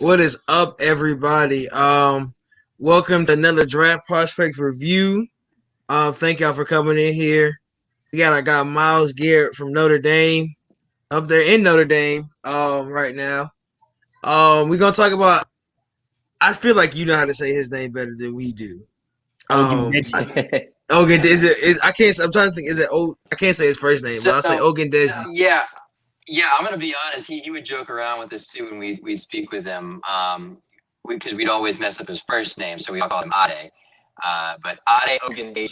What is up, everybody? Welcome to another draft prospect review. Thank y'all for coming in here. We got our guy Miles Garrett from Notre Dame up there in Notre Dame. Right now. We're gonna talk about. I feel like you know how to say his name better than we do. Ogundeji. Ogun is it? Is I can't. I'm trying to think. Is it? I can't say his first name, but I'll say So Ogundeji. yeah, I'm gonna be honest. He would joke around with us too when we'd speak with him. Because we'd always mess up his first name, so we all called him Ade. But Ade Ogundeji.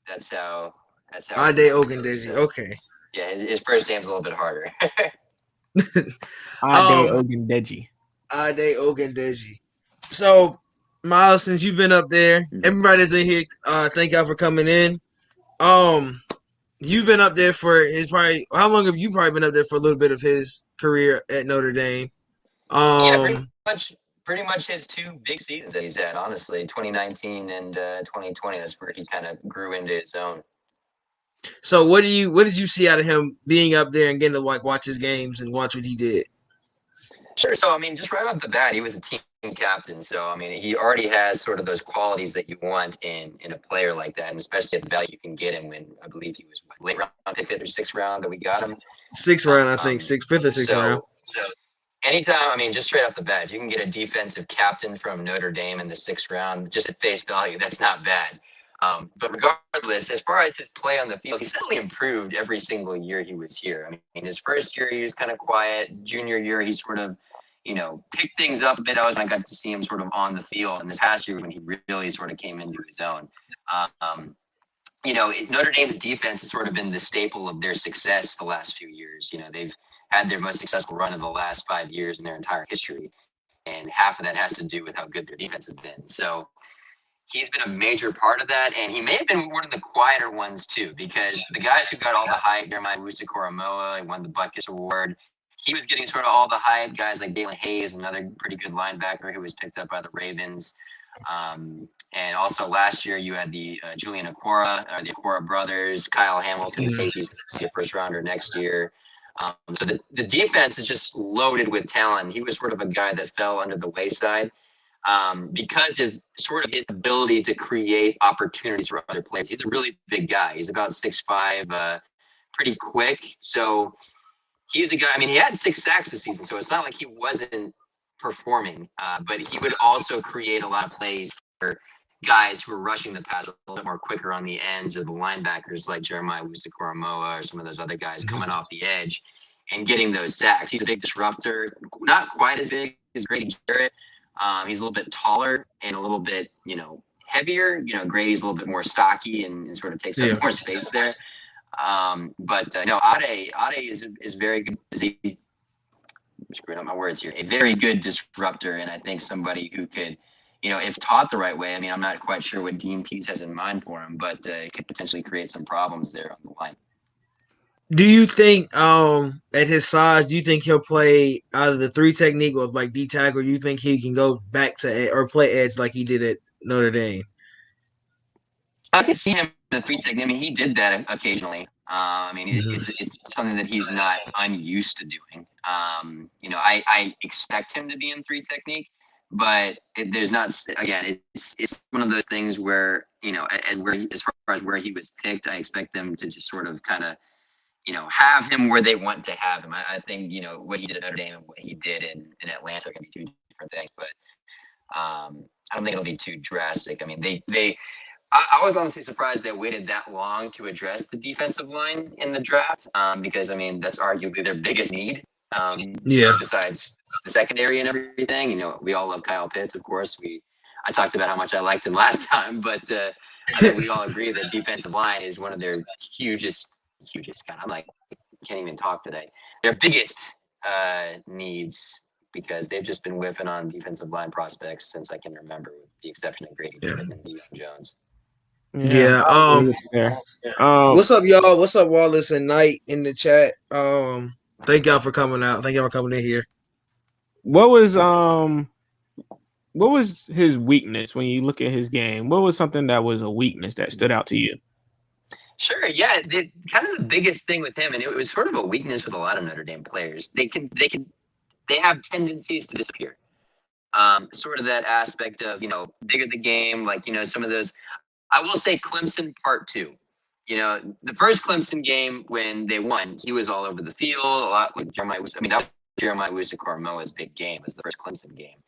That's how. That's how. Ade Ogundeji. Okay. Yeah, his first name's a little bit harder. Ade Ogundeji. Ade Ogundeji. So, Miles, since you've been up there, everybody that's in here, thank y'all for coming in. You've been up there for how long have you probably been up there for a little bit of his career at Notre Dame? Yeah, pretty much his two big seasons that he's had, honestly, 2019 and 2020. That's where he kind of grew into his own. So what did you see out of him being up there and getting to watch his games and watch what he did? Sure. So, I mean, just right off the bat, he was a team captain. So, I mean, he already has sort of those qualities that you want in a player like that, and especially at the value you can get him when I believe he was late round, fifth or sixth round that we got him. Sixth round, I think, fifth or sixth round. So, anytime, I mean, just straight off the bat, if you can get a defensive captain from Notre Dame in the sixth round, just at face value, that's not bad. But regardless, as far as his play on the field, he steadily improved every single year he was here. I mean, his first year, he was kind of quiet. Junior year, he sort of, picked things up a bit. That was when I got to see him sort of on the field. And this past year, when he really sort of came into his own. Notre Dame's defense has sort of been the staple of their success the last few years. They've had their most successful run of the last 5 years in their entire history. And half of that has to do with how good their defense has been. So he's been a major part of that, and he may have been one of the quieter ones too, because the guys who got all the hype, Jeremiah Wusu-Koramoah, he won the Butkus Award. He was getting sort of all the hype. Guys like Dalen Hayes, another pretty good linebacker who was picked up by the Ravens. And also last year you had the Julian Okwara, the Okwara brothers, Kyle Hamilton, the safety, a first rounder next year. So the defense is just loaded with talent. He was sort of a guy that fell under the wayside. Because of sort of his ability to create opportunities for other players. He's a really big guy. He's about 6'5", pretty quick. So he's a guy, I mean, he had 6 sacks this season, so it's not like he wasn't performing, but he would also create a lot of plays for guys who are rushing the pass a little bit more quicker on the ends, or the linebackers like Jeremiah Wusu-Koramoah or some of those other guys coming off the edge and getting those sacks. He's a big disruptor, not quite as big as Grady Jarrett. He's a little bit taller and a little bit, heavier. Grady's a little bit more stocky and sort of takes up more space there. Ade is very good. I'm screwing up my words here. A very good disruptor, and I think somebody who could, if taught the right way. I mean, I'm not quite sure what Dean Pease has in mind for him, but could potentially create some problems there on the line. Do you think, at his size, do you think he'll play either the 3 technique or like D tackle? Or do you think he can go back to or play edge like he did at Notre Dame? I could see him in the 3 technique. I mean, he did that occasionally. It's something that he's not unused to doing. I expect him to be in 3 technique, but there's not. Again, it's one of those things where as far as where he was picked, I expect them to just sort of kind of. Have him where they want to have him. I think, what he did at Notre Dame and what he did in Atlanta are going to be 2 different things, but I don't think it'll be too drastic. I mean, I was honestly surprised they waited that long to address the defensive line in the draft, because, I mean, that's arguably their biggest need, besides the secondary and everything. We all love Kyle Pitts, of course. I talked about how much I liked him last time, but I think we all agree that defensive line is one of their hugest kind. I'm like, can't even talk today. Their biggest needs, because they've just been whiffing on defensive line prospects since I can remember, with the exception of Grady Jarrett and Deion Jones. What's up, y'all? What's up, Wallace and Knight in the chat? Thank y'all for coming out. Thank y'all for coming in here. What was his weakness when you look at his game? What was something that was a weakness that stood out to you? Sure, yeah. Kind of the biggest thing with him, and it was sort of a weakness with a lot of Notre Dame players. They have tendencies to disappear. Sort of that aspect of, bigger the game, like, some of those. I will say Clemson part 2. The first Clemson game when they won, he was all over the field. A lot like Jeremiah was. I mean, that was Jeremiah Wusu-Kormoa's big game. Was the first Clemson game,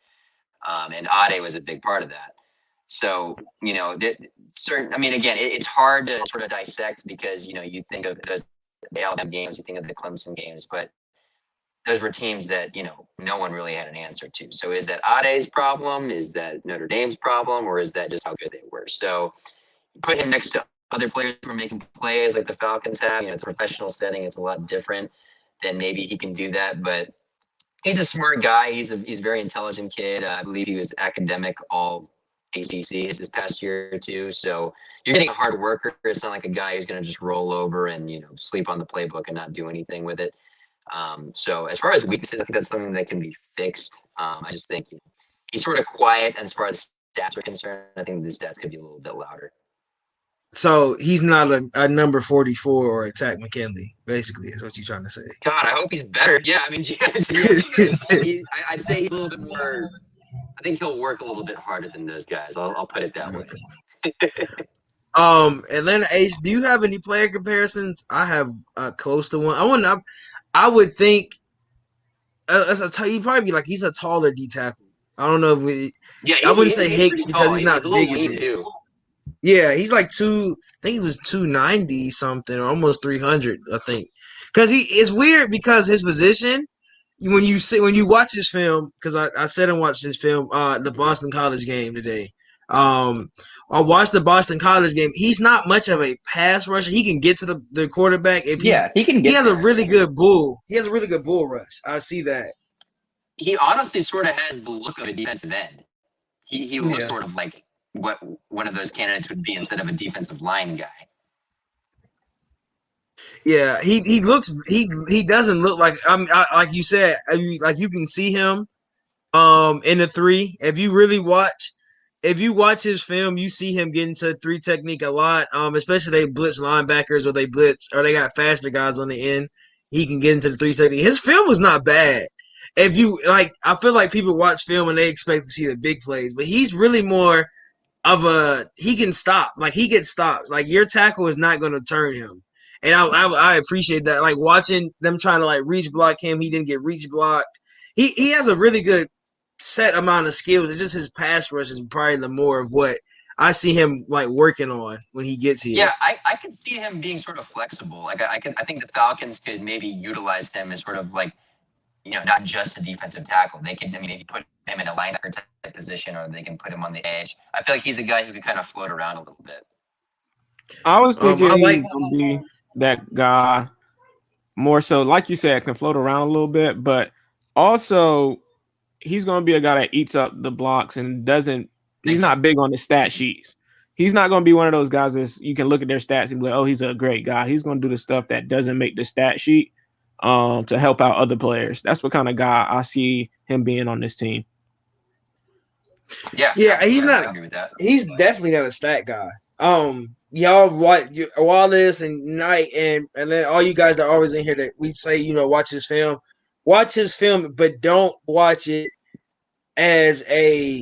and Ade was a big part of that. So certain. I mean, again, it's hard to sort of dissect because you think of those Alabama games, you think of the Clemson games, but those were teams that no one really had an answer to. So is that Ade's problem? Is that Notre Dame's problem? Or is that just how good they were? So put him next to other players who are making plays like the Falcons have. It's a professional setting. It's a lot different. Then maybe he can do that. But he's a smart guy. He's a very intelligent kid. I believe he was academic all ACC this past year or two. So you're getting a hard worker. It's not like a guy who's going to just roll over and sleep on the playbook and not do anything with it. So as far as weaknesses, I think that's something that can be fixed. I just think he's sort of quiet, and as far as stats are concerned, I think the stats could be a little bit louder. So he's not a number 44 or a Takk McKinley, basically, is what you're trying to say. God, I hope he's better. Yeah, I mean, I'd say he's a little bit more. I think he'll work a little bit harder than those guys. I'll put it that way. Atlanta Ace, do you have any player comparisons? I have close to one. I would think he'd probably be like he's a taller D tackle. I don't know if we. Yeah, I wouldn't say Hicks because he's not big as Hicks. Yeah, he's like I think he was 290 something or almost 300. I think because it's weird because his position. When you watch this film, because I sat and watched this film, the Boston College game today. I watched the Boston College game. He's not much of a pass rusher. He can get to the quarterback if he can. He has a really good bull. He has a really good bull rush. I see that. He honestly sort of has the look of a defensive end. He looks sort of like what one of those candidates would be instead of a defensive line guy. Yeah, he doesn't look like like you said, like you can see him in the 3. If you watch his film, you see him get into 3 technique a lot. Especially they blitz linebackers or they got faster guys on the end. He can get into the 3 technique. His film was not bad. If you I feel like people watch film and they expect to see the big plays, but he's really more of he can stop. Like he gets stops. Like your tackle is not going to turn him. And I appreciate that. Like watching them trying to reach block him, he didn't get reach blocked. He has a really good set amount of skills. It's just his pass rush is probably the more of what I see him working on when he gets here. Yeah, I could see him being sort of flexible. I think the Falcons could maybe utilize him as sort of not just a defensive tackle. They can maybe put him in a linebacker type position, or they can put him on the edge. I feel like he's a guy who can kind of float around a little bit. I was thinking he's gonna be that guy more so, like you said, can float around a little bit, but also he's going to be a guy that eats up the blocks and he's not big on the stat sheets. He's not going to be one of those guys that you can look at their stats and be like, oh, he's a great guy. He's going to do the stuff that doesn't make the stat sheet to help out other players. That's what kind of guy I see him being on this team. Yeah, he's definitely not a stat guy. Y'all Wallace and Knight and then all you guys that are always in here that we say, watch his film, but don't watch it as a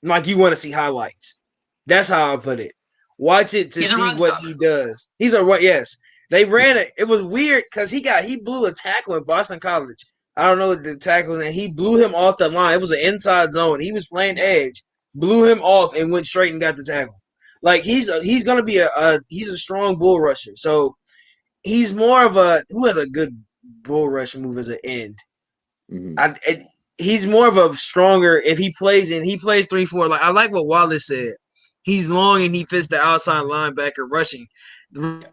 like you want to see highlights. That's how I put it. Watch it to see what he does. Yes. They ran it. It was weird because he blew a tackle at Boston College. I don't know what the tackle was, and he blew him off the line. It was an inside zone. He was playing edge. Blew him off and went straight and got the tackle. Like he's gonna be he's a strong bull rusher. So he's more of who has a good bull rush move as an end. Mm-hmm. He's more of a stronger if he plays 3-4. Like I like what Wallace said. He's long and he fits the outside linebacker rushing the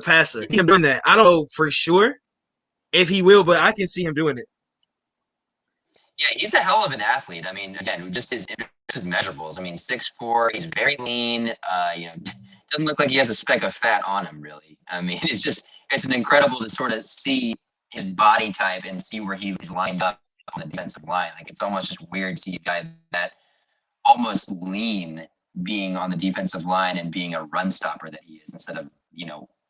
passer. Him doing that. I don't know for sure if he will, but I can see him doing it. Yeah, he's a hell of an athlete. I mean, again, just his measurables. I mean, 6'4", he's very lean. Doesn't look like he has a speck of fat on him, really. I mean, it's an incredible to sort of see his body type and see where he's lined up on the defensive line. Like, it's almost just weird to see a guy that almost lean being on the defensive line and being a run stopper that he is instead of,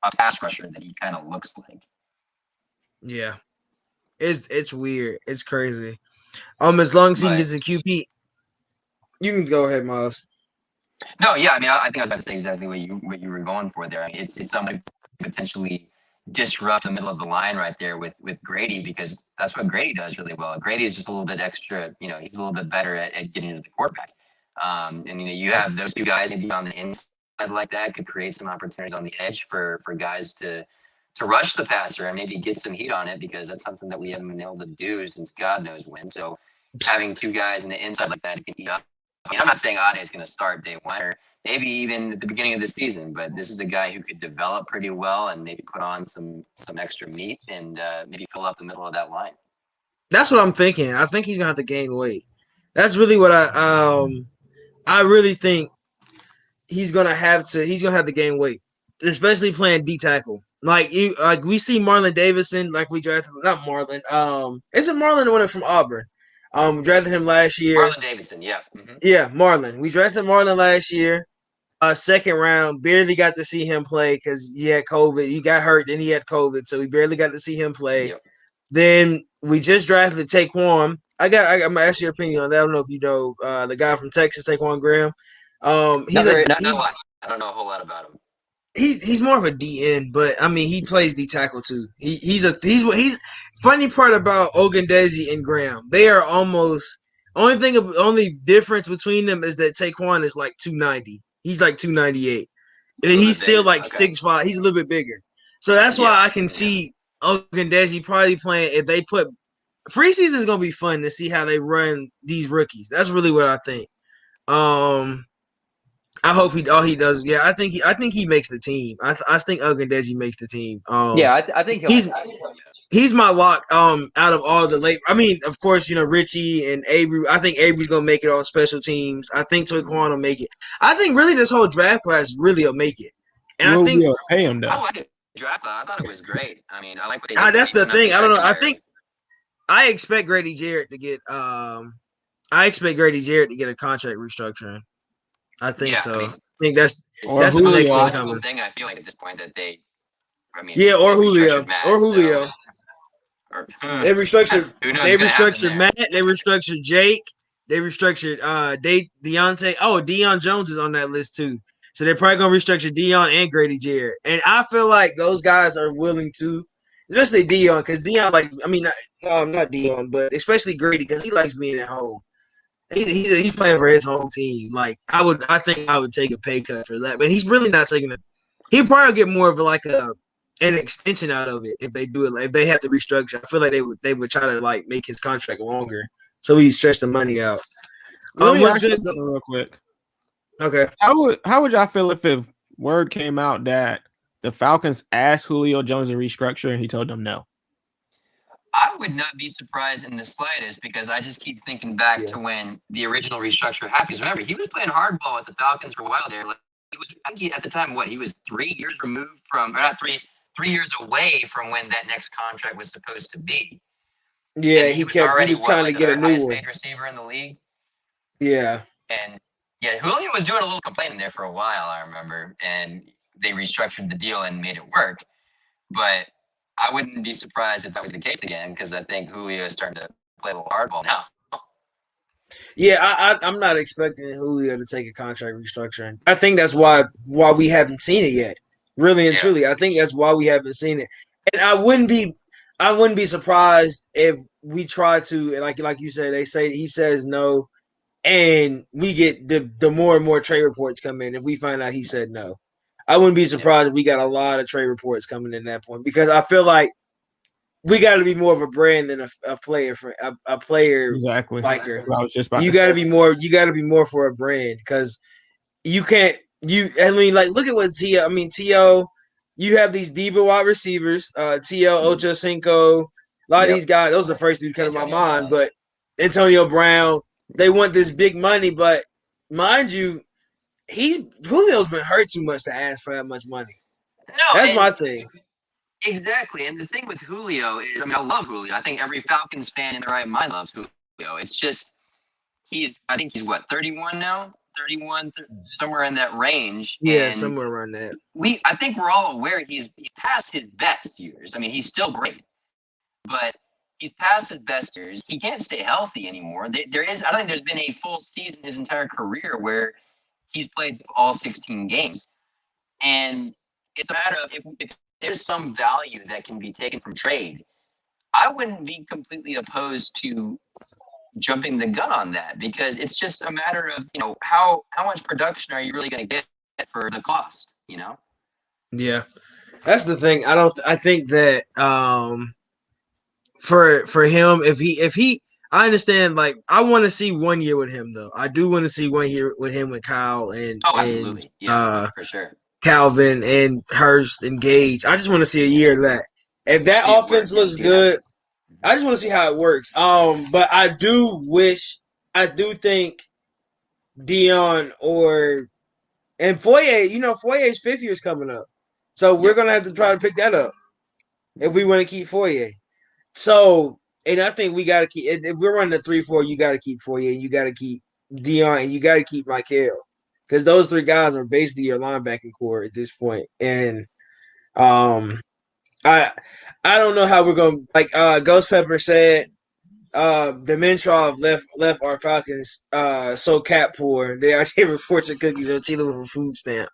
a pass rusher that he kind of looks like. Yeah, it's weird. It's crazy. As long as he But gets a QP, you can go ahead, Miles. no, yeah, I mean, I think I was about to say exactly what you were going for there. I mean, it's somebody potentially disrupt the middle of the line right there with Grady, because that's what Grady does really well. Grady is just a little bit extra, he's a little bit better at getting to the quarterback. And you have those two guys maybe on the inside like that could create some opportunities on the edge for guys to rush the passer and maybe get some heat on it, because that's something that we haven't been able to do since God knows when. So having two guys in the inside like that can eat up. I mean, I'm not saying Ade is going to start day one or maybe even at the beginning of the season, but this is a guy who could develop pretty well and maybe put on some extra meat and maybe fill up the middle of that line. That's what I'm thinking. I think he's gonna have to gain weight. That's really what I really think he's gonna have to gain weight, especially playing D tackle. Like we see Marlon Davidson, like we drafted, not Marlon. Is it Marlon the one from Auburn? Drafted him last year. Marlon Davidson, yeah. Mm-hmm. Yeah, Marlon. We drafted Marlon last year. Second round, barely got to see him play because he had COVID. He got hurt, then he had COVID, so we barely got to see him play. Yep. Then we just drafted Taquan. I'm gonna ask your opinion on that. I don't know if you know the guy from Texas, Taquan Graham. I don't know a whole lot about him. He's more of a DN, but I mean he plays D tackle too. He's funny part about Ogundeji and Graham. They are almost only difference between them is that Taquan is like 290. He's like 298. And he's still like 6'5". He's a little bit bigger. So that's why I can see Ogundeji probably playing if they put preseason is gonna be fun to see how they run these rookies. That's really what I think. I hope he does. Yeah, I think he makes the team. I think Ogundeji makes the team. I think he's my lock. Out of all the late, I mean, of course, Richie and Avery. I think Avery's gonna make it on special teams. I think Taquan will make it. I think really this whole draft class really will make it. And I think pay him though. I like it. Draft. I thought it was great. I mean, I like what they did. That's the thing. I don't know. I think I expect Grady Jarrett to get. I expect Grady Jarrett to get a contract restructuring. I think so. I think that's the next thing coming. Thing I feel like at this point that they. I mean, or Julio. They restructured. They restructured Matt. They restructured Jake. They restructured Deontay. Oh, Deion Jones is on that list too. So they're probably gonna restructure Deion and Grady Jarrett. And I feel like those guys are willing to, especially Deion, because Deion, not Deion, but especially Grady, because he likes being at home. He's playing for his home team. Like I think I would take a pay cut for that, but he's really not taking it. He'd probably get more of an extension out of it if they do it. Like, if they have to restructure, I feel like they would try to make his contract longer so he stretch the money out. What's good? Real quick. Okay. How would y'all feel if word came out that the Falcons asked Julio Jones to restructure and he told them no? I would not be surprised in the slightest, because I just keep thinking back to when the original restructure happened. Because remember, he was playing hardball at the Falcons for a while there. Like, at the time, he was 3 years removed from, or not 3 years away from when that next contract was supposed to be. Yeah, he was trying to get a new one. Paid receiver in the league. Yeah. And Julio was doing a little complaining there for a while, I remember, and they restructured the deal and made it work. But I wouldn't be surprised if that was the case again, because I think Julio is starting to play a little hardball now. Yeah, I'm not expecting Julio to take a contract restructuring. I think that's why we haven't seen it yet. Really and truly, I think that's why we haven't seen it. And I wouldn't be surprised if we try to, like you said, he says no, and we get the more and more trade reports come in. If we find out he said no, I wouldn't be surprised if we got a lot of trade reports coming in that point, because I feel like we got to be more of a brand than a player for a player. Exactly. Liker. I was just about you got to be more. You got to be more for a brand, because you can't. Look at what T.O. I mean, T.O. You have these diva wide receivers, T.O. Ochocinco, a lot of these guys. Those are the first two come to my mind. But Antonio Brown, they want this big money, but mind you, Julio's been hurt too much to ask for that much money. No, that's my thing. Exactly. And the thing with Julio is, I love Julio. I think every Falcons fan in their right mind loves Julio. It's just, I think he's 31 now? 31, somewhere in that range. Yeah, and somewhere around that. I think we're all aware he's past his best years. I mean, he's still great. but he's past his best years. He can't stay healthy anymore. I don't think there's been a full season his entire career where he's played all 16 games. And it's a matter of if there's some value that can be taken from trade, I wouldn't be completely opposed to jumping the gun on that, because it's just a matter of, how much production are you really going to get for the cost, Yeah, that's the thing. I think that for him, if he, I understand. Like, I want to see 1 year with him though. I do want to see 1 year with him with Kyle and absolutely, for sure. Calvin and Hurst and Gage. I just want to see a year of that. If that offense looks good, I just want to see how it works. But I do think Dion and Foye, Foye's 5th year is coming up. So we're going to have to try to pick that up if we want to keep Foye. So, and I think we got to keep, if we're running the 3-4, you got to keep Foye, you got to keep Dion, and you got to keep Michael. Because those 3 guys are basically your linebacking core at this point. And I don't know how we're going to, like Ghost Pepper said, Dimitrov left our Falcons so cap poor. They are giving fortune cookies or Tila with a food stamp.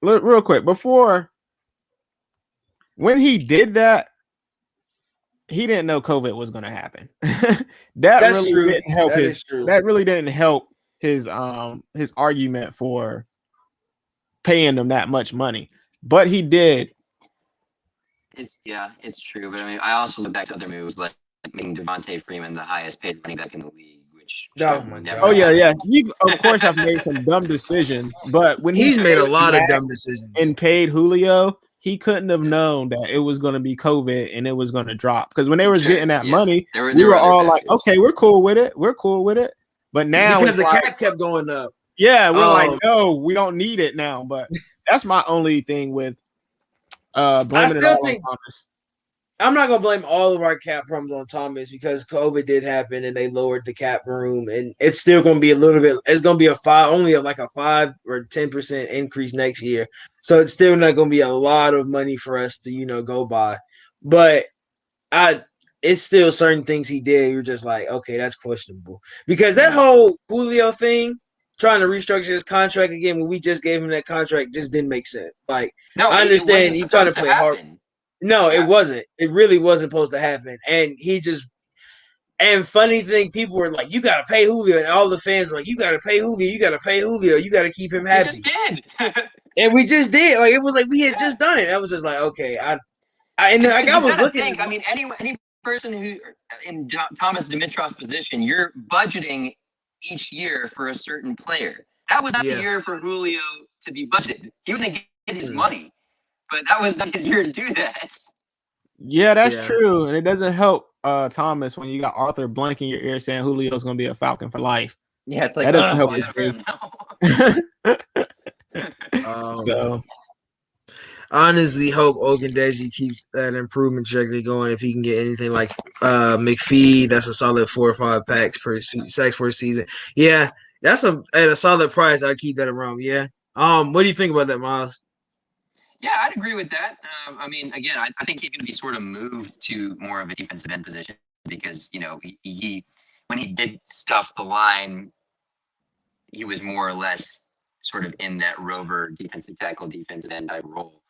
Real quick, before, when he did that, he didn't know COVID was going to happen. That's really true. Didn't help that really didn't help his argument for paying them that much money. But he did. It's true. But I mean, I also look back to other moves like making Devontae Freeman the highest paid running back in the league, which He of course have made some dumb decisions, but when he's made a lot of dumb decisions and paid Julio, he couldn't have known that it was going to be COVID and it was going to drop. Because when they was getting that money, we were all like, okay, we're cool with it. But now because the cap kept going up. Yeah, we're like, no, we don't need it now. But that's my only thing with blaming it all on Thomas. I'm not gonna blame all of our cap problems on Thomas, because COVID did happen and they lowered the cap room, and it's still gonna be a little bit. It's gonna be a 5 or 10% increase next year. So it's still not gonna be a lot of money for us to go by. But it's still certain things he did. You're just like, okay, that's questionable, because that whole Julio thing, trying to restructure his contract again when we just gave him that contract, just didn't make sense. Like, no, I understand he's trying to play hard. No, it wasn't. It really wasn't supposed to happen. And funny thing, people were like, you got to pay Julio. And all the fans were like, you got to pay Julio. You got to pay Julio. You got to keep him happy. We just did. And we just did. Like, it was like we had just done it. I was just like, okay. I was looking. I mean, any person who in Thomas Dimitrov's position, you're budgeting each year for a certain player. That was not the year for Julio to be budgeted. He was going to get his money. But that was not his year to do that. Yeah, that's true. And it doesn't help Thomas when you got Arthur Blank in your ear saying Julio's going to be a Falcon for life. Yeah, it's like, that doesn't help his case. So, honestly, hope Ogundeji keeps that improvement trajectory going. If he can get anything like McPhee, that's a solid 4 or 5 sacks per season. Yeah, that's at a solid price. I'd keep that around. Yeah. What do you think about that, Miles? Yeah, I'd agree with that. I mean, again, I think he's going to be sort of moved to more of a defensive end position because, he when he did stuff the line, he was more or less sort of in that rover defensive tackle, defensive end type role.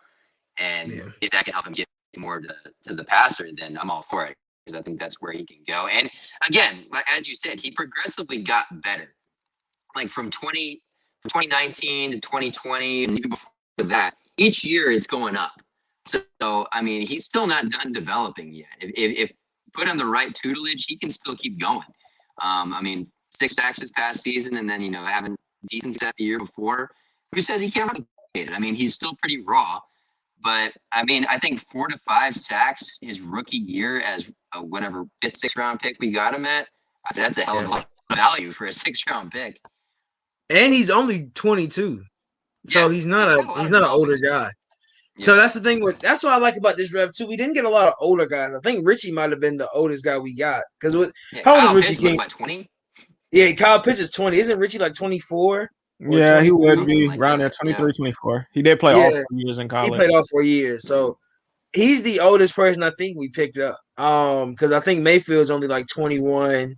And if that can help him get more to the passer, then I'm all for it, because I think that's where he can go. And again, as you said, he progressively got better. Like from 2019 to 2020 and even before that, each year it's going up. So I mean, he's still not done developing yet. If put on the right tutelage, he can still keep going. I mean, 6 sacks this past season, and then having decent stats the year before. Who says he can't replicate it? I mean, he's still pretty raw, but I mean, I think 4 to 5 sacks his rookie year as a whatever 5th, 6th round pick we got him at. That's a hell of a lot of value for a 6th round pick. And he's only 22. So he's not an older guy. Yeah. So that's the thing that's what I like about this rep too. We didn't get a lot of older guys. I think Richie might have been the oldest guy we got. Because how old is Richie King? Like 20? Yeah, Kyle Pitts is 20. Isn't Richie like 24? Yeah, he would be around there, 23, 24. He did play all 4 years in college. He played all 4 years. So he's the oldest person I think we picked up. Because I think Mayfield's only like 21,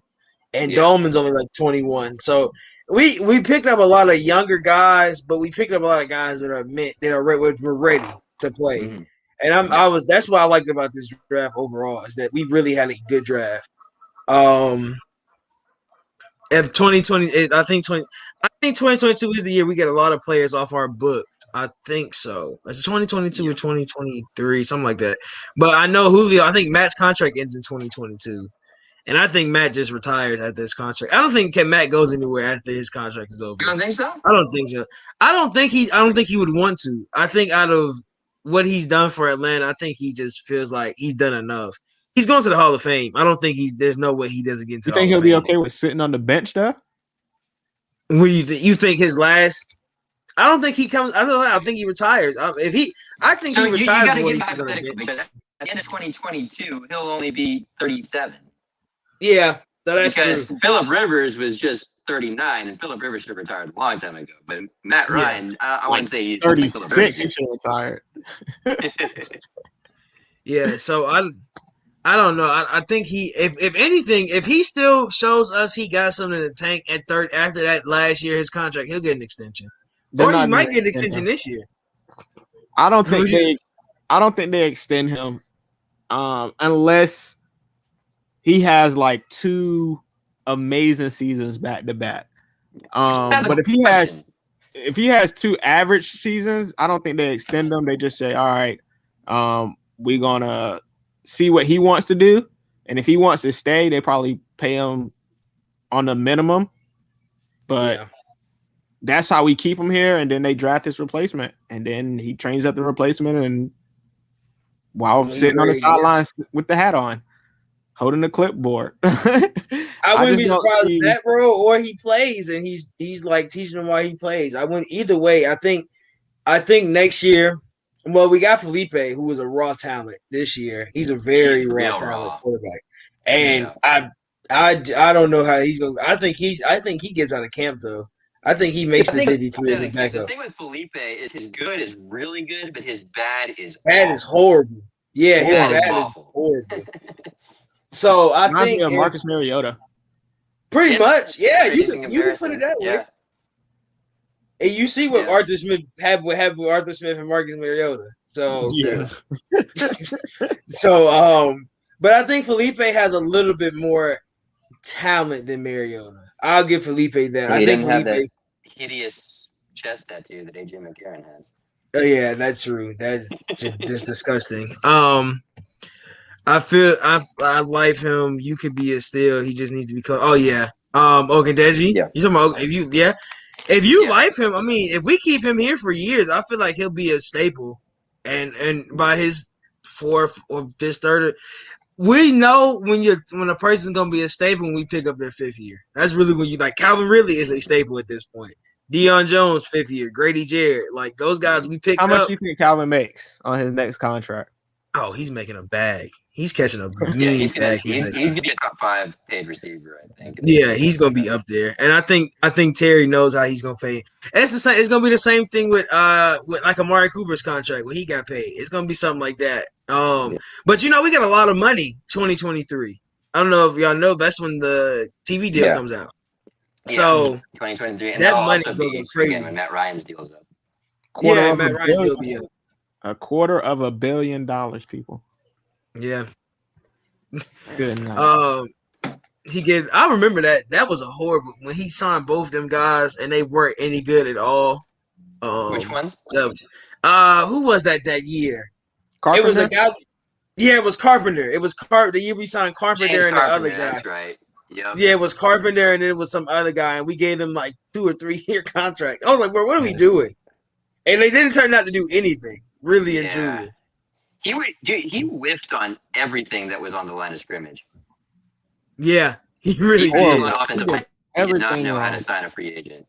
and Dolman's only like 21. So we picked up a lot of younger guys, but we picked up a lot of guys that were ready to play. Mm-hmm. And that's what I liked about this draft overall, is that we really had a good draft. If 2020, I think 2022 is the year we get a lot of players off our book. I think so. It's 2022 or 2023, something like that. But I know Julio. I think Matt's contract ends in 2022, and I think Matt just retires after this contract. I don't think Matt goes anywhere after his contract is over. You don't think so? I don't think so. I don't think he would want to. I think out of what he's done for Atlanta, I think he just feels like he's done enough. He's going to the Hall of Fame. I don't think there's no way he doesn't get into the Hall of Fame. You think he'll be okay with sitting on the bench though? What do you think? You think his last? I don't think he comes. I don't know. I think he retires. I think he retires before he sits on the bench. Because at the end of 2022, he'll only be 37. Yeah, that's because true. Phillip Rivers was just 39, and Phillip Rivers should have retired a long time ago. But Matt Ryan, I wouldn't say he's 36. He should have retired. Yeah, so I don't know. I think if anything, if he still shows us he got something in the tank at third after that last year, his contract, he'll get an extension. Or he might get an extension this year. I don't think they extend him unless he has like 2 amazing seasons back to back. But if he has 2 average seasons, I don't think they extend him. They just say, all right, we're gonna see what he wants to do, and if he wants to stay, they probably pay him on the minimum. But that's how we keep him here, and then they draft his replacement, and then he trains up the replacement, and while sitting on the sidelines with the hat on, holding the clipboard. I wouldn't be surprised with that, bro. Or he plays, and he's like teaching him why he plays. I wouldn't either way. I think next year. Well, we got Felipe, who was a raw talent this year. He's a very raw talent quarterback, and I don't know how he's going. I think he gets out of camp though. I think he makes the 53 as a backup. The thing with Felipe is his good is really good, but his bad is horrible. Yeah, his bad is horrible. So I think Marcus Mariota. Pretty much, yeah. You can put it that way. And you see what Arthur Smith have with Arthur Smith and Marcus Mariota. So but I think Felipe has a little bit more talent than Mariota. I'll give Felipe that. I think Felipe that hideous chest tattoo that AJ McCarron has. Oh yeah, that's true. That's just disgusting. I feel I like him. You could be a steal. He just needs to be called. Oh yeah. Ogundeji. Yeah. You talking about if you like him, I mean, if we keep him here for years, I feel like he'll be a staple. And by his 4th or his 3rd, we know when a person's gonna be a staple when we pick up their 5th year. That's really when you like Calvin Ridley is a staple at this point. Deion Jones 5th year, Grady Jarrett, like those guys we picked up. How much do you think Calvin makes on his next contract? Oh, he's making a bag. He's catching a million bag. He's gonna be a top 5 paid receiver, I think. Yeah, he's gonna be up there, and I think Terry knows how he's gonna pay. It's the same. It's gonna be the same thing with like Amari Cooper's contract when he got paid. It's gonna be something like that. But we got a lot of money. 2023. I don't know if y'all know that's when the TV deal comes out. So 2023, and that money's gonna go crazy when Matt Ryan's deal's up. Matt Ryan's deal be up. $250 million, people. Yeah. Good enough. I remember that. That was a horrible when he signed both them guys and they weren't any good at all. Which ones? Who was that year? Carpenter? It was a guy. Yeah, it was Carpenter. It was the year we signed Carpenter and the other guy. That's right. Yep. Yeah, it was Carpenter and then it was some other guy, and we gave them like 2 or 3 year contract. I was like, bro, what are we doing? And they didn't turn out to do anything, really and truly. He whiffed on everything that was on the line of scrimmage. Yeah, he really did. He did not know how to sign a free agent.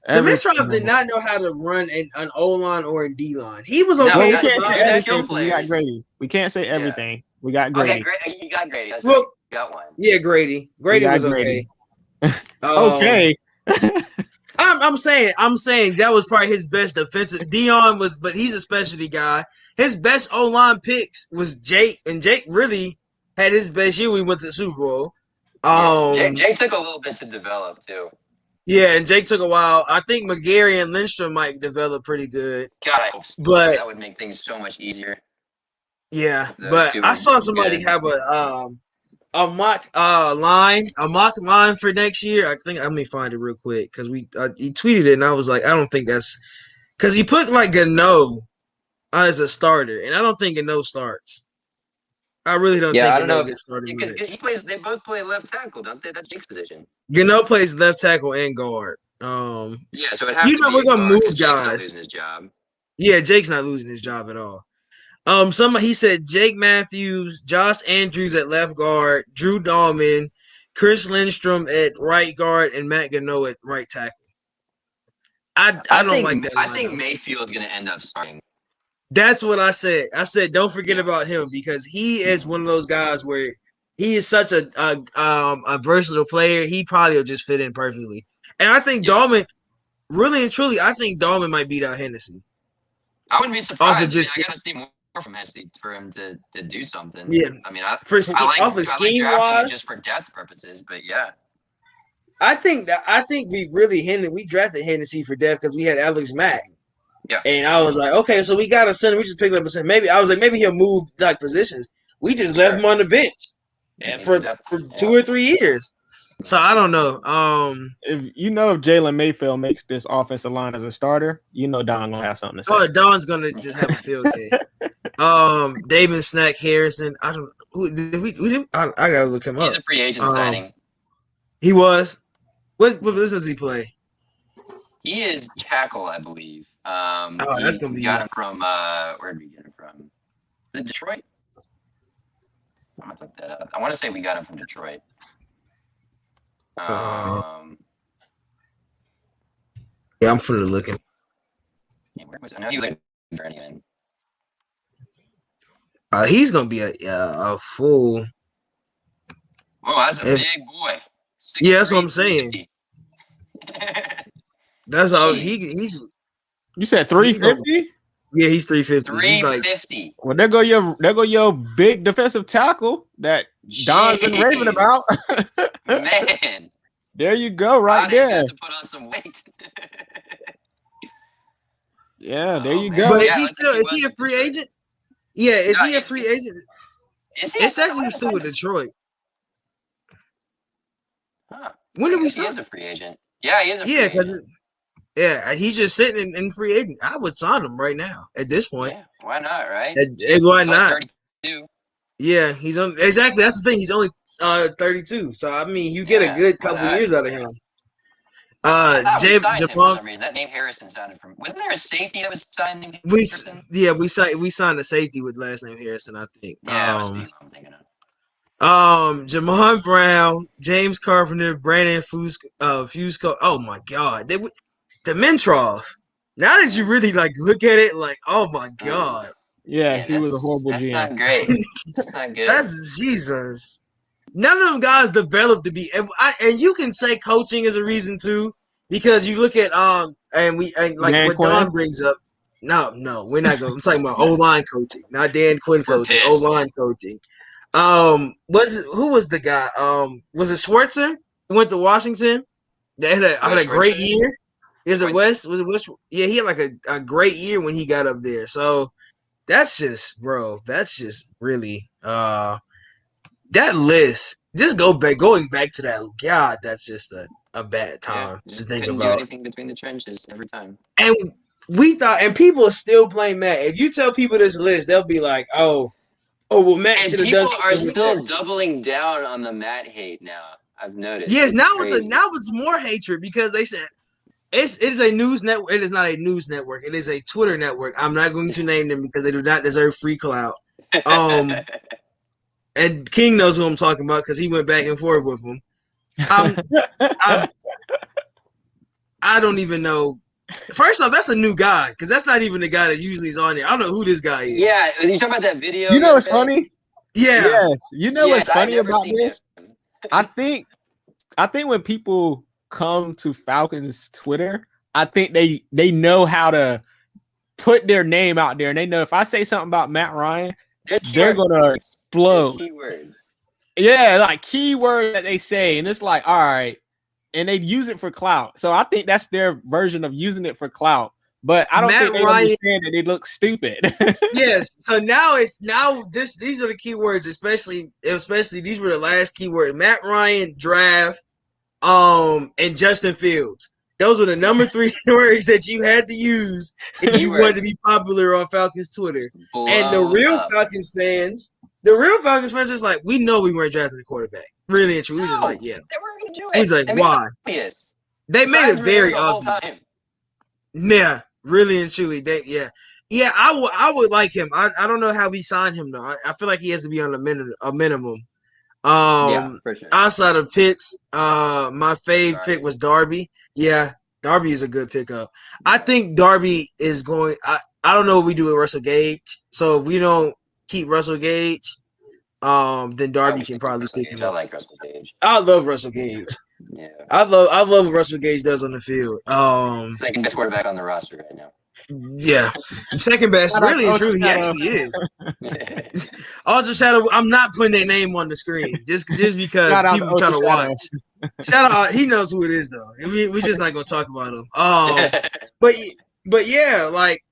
The Mistrop did not know how to run an O-line or a D-line. He was okay. We can't say everything. We got Grady. We can't say everything. Yeah. We got Grady. Okay, you got Grady. That's well, you got one. Yeah, Grady. Grady was okay. Okay. I'm saying that was probably his best defensive. Dion was, but he's a specialty guy. his best O-line picks was Jake, and Jake really had his best year when we went to the Super Bowl. Jake took a little bit to develop too. Yeah, and Jake took a while. I think McGarry and Lindstrom might develop pretty good. God, I hope so. But that would make things so much easier. Yeah, but I saw somebody have a mock line for next year. I think let me find it real quick because he tweeted it and I was like, I don't think that's because he put like Gano as a starter, and I don't think Gano starts. I really don't think Gano gets started because they both play left tackle, don't they? That's Jake's position. Gano plays left tackle and guard. So it has to be we're gonna move Jake's guys. not losing his job. Yeah, Jake's not losing his job at all. He said Jake Matthews, Josh Andrews at left guard, Drew Dahlman, Chris Lindstrom at right guard, and Matt Gano at right tackle. I don't like that. I think Mayfield's going to end up starting. That's what I said. I said don't forget about him because he is one of those guys where he is such a versatile player. He probably will just fit in perfectly. And I think Dahlman, really and truly, I think Dahlman might beat out Hennessy. I wouldn't be surprised. I got to see more from Hennessy for him to do something. Yeah. I mean, I like scheme wise, just for depth purposes, but yeah. I think we drafted Hennessy for depth because we had Alex Mack. Yeah. And I was like, okay, so we got a center. We just picked up a center. Maybe he'll move like positions. We just left him on the bench for 2 or 3 years. So I don't know. If Jalen Mayfield makes this offensive line as a starter, Don gonna have something to say. Oh, Don's gonna just have a field day. David Snack Harrison. I don't. I gotta look him up. He's a free agent signing. He was. What position does he play? He is tackle, I believe. That's gonna be. Got him from where did we get him from? The Detroit. I'm gonna look that up. I want to say we got him from Detroit. Yeah, I'm finna looking. Yeah, where was I know he was like journeyman. He's gonna be a full. Oh, that's a big boy. 6'3", yeah, that's what I'm saying. That's all he's. You said 350? Yeah, he's 350. 350. Well, there go your big defensive tackle that Don's been raving about. Man. There you go, right there. Have to put on some weight. Yeah, there you go. But is he a free agent? Yeah, is he a free agent? Is he? It says he's still with Detroit. Huh. When did we sign? He is a free agent. Yeah, he is a free agent. He's just sitting in free agent. I would sign him right now at this point. Yeah, why not, right? Why not? 32. Yeah, he's on exactly. That's the thing. He's only 32. So I mean, you get a good couple years out of him. That name Harrison sounded from. Wasn't there a safety that was signed named Harrison? We signed a safety with last name Harrison, I think. Yeah, I'm thinking of. Jamon Brown, James Carpenter, Brandon Fusco. Oh my God, Dimitrov. Now that you really look at it, oh my God. Yeah, he was a horrible GM. That's not great. That's not good. That's Jesus. None of them guys developed to be, and you can say coaching is a reason too, because you look at what Don brings up. No, we're not going. I'm talking about O-line coaching, not Dan Quinn coaching. O-line coaching. Who was the guy? Was it Schwartzer? Who went to Washington? They had a great year. Is it West? Was it West? Yeah, he had a great year when he got up there. So that's just, bro. That's just really that list. Just going back to that. God, that's just a bad time to think about. Do anything between the trenches every time. And we thought, and people are still playing Matt. If you tell people this list, they'll be like, "Oh, well, Matt should have done." People are still doubling down on the Matt hate now. I've noticed. Yes, now it's more hatred because they said it is a news network. It is not a news network. It is a Twitter network. I'm not going to name them because they do not deserve free clout. And King knows who I'm talking about because he went back and forth with him. I don't even know. First off, that's a new guy because that's not even the guy that usually is on there. I don't know who this guy is. Yeah, you talking about that video? You know what's funny? Yeah. Yes. You know what's funny about this? I think when people come to Falcons Twitter, I think they know how to put their name out there, and they know if I say something about Matt Ryan, they're keywords. gonna explode. There's keywords. Yeah, like keyword that they say, and it's like, all right, and they use it for clout. So I think that's their version of using it for clout. But I don't think they understand that they look stupid. Yes. So these are the keywords, especially these were the last keywords. Matt Ryan, draft, and Justin Fields. Those were the number 3 words that you had to use if you wanted to be popular on Falcons Twitter. And the real Falcons fans is like, we know we weren't drafting a quarterback. Really and truly. We was just like, yeah. They weren't going to do it. He's like, why? They made it very obvious. Yeah, really and truly. Yeah, I would like him. I don't know how we signed him though. I feel like he has to be on a minimum. Yeah, for sure. Outside of Pitts, my fave pick was Darby. Yeah, Darby is a good pickup. I think Darby is going. I don't know what we do with Russell Gage. So if we don't keep Russell Gage, then Darby can probably pick him up. I like Russell Gage. I love Russell Gage. Yeah, I love what Russell Gage does on the field. Second best quarterback on the roster right now. Yeah, second best. Really and truly, he actually is. Ultra Shadow. I'm not putting their name on the screen just because people try to watch. Shout out. He knows who it is though. We're just not gonna talk about him. But yeah, like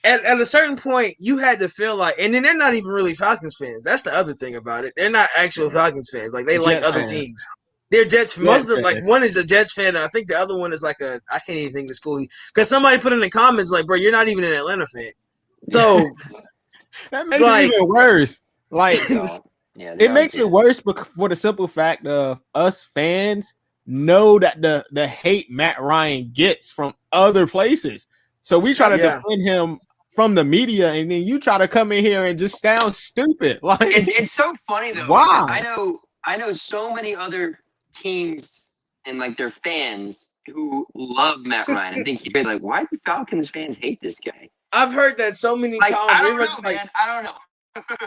at a certain point, you had to feel like, and then they're not even really Falcons fans. That's the other thing about it. They're not actual Falcons fans. Like they like other teams. They're Jets. Most of them, like one is a Jets fan. I think the other one is like I can't even think of the school. Because somebody put in the comments like, bro, you're not even an Atlanta fan. So that makes it even worse. Like it makes it worse for the simple fact of us fans know that the hate Matt Ryan gets from other places. So we try to defend him from the media, and then you try to come in here and just sound stupid. Like it's so funny though. Wow. I know so many other teams and like their fans who love Matt Ryan and think he's great. Like, why do Falcons fans hate this guy? I've heard that so many times. I don't know, man. I don't know.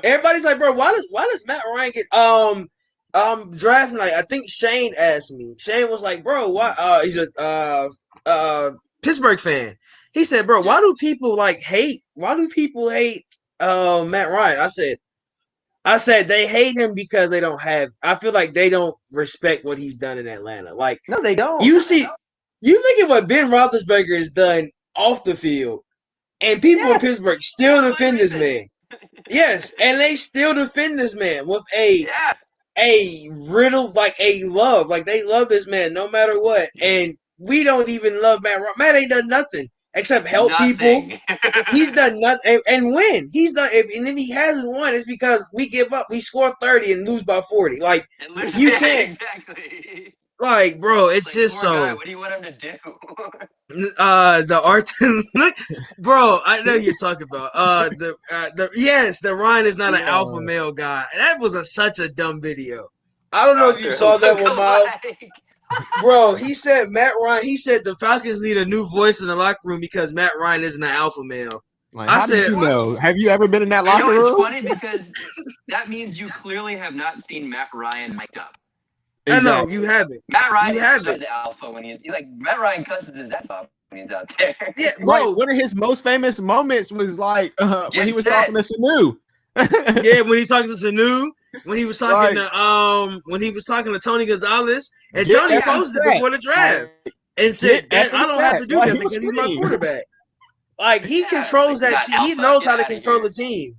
Everybody's like, bro, why does Matt Ryan get draft night? I think Shane asked me. Shane was like, bro, why? He's a Pittsburgh fan. He said, bro, why do people hate? Why do people hate Matt Ryan? I said they hate him because they don't have. I feel like they don't respect what he's done in Atlanta. Like, no, they don't. You look at what Ben Roethlisberger has done off the field, and people in Pittsburgh still defend this man. Yes, and they still defend this man with a riddle, like a love, like they love this man no matter what. And we don't even love Matt. Matt ain't done nothing except help people. He's done nothing and win. He's done, and if he hasn't won, it's because we give up. We score 30 and lose by 40. Like you can't exactly. Like, bro, it's like, just so. Guy, what do you want him to do? The art, bro. I know you're talking about the Ryan is not an alpha male guy. That was such a dumb video. I don't know if you saw that one, Miles. Bro, he said Matt Ryan. He said the Falcons need a new voice in the locker room because Matt Ryan isn't an alpha male. Like, I said, you know? Have you ever been in that locker room? It's funny because that means you clearly have not seen Matt Ryan mic'd up. Exactly. I know you haven't. Matt Ryan is the alpha when he's like Matt Ryan cusses his ass off when he's out there. Yeah, bro. One of his most famous moments was like when he was talking to Sanu. Yeah, when he's talking to Sanu. When he was talking to Tony Gonzalez, and Tony posted before the draft and said that I don't have to do nothing because he's my quarterback. Like he controls that team. He knows how to control the team.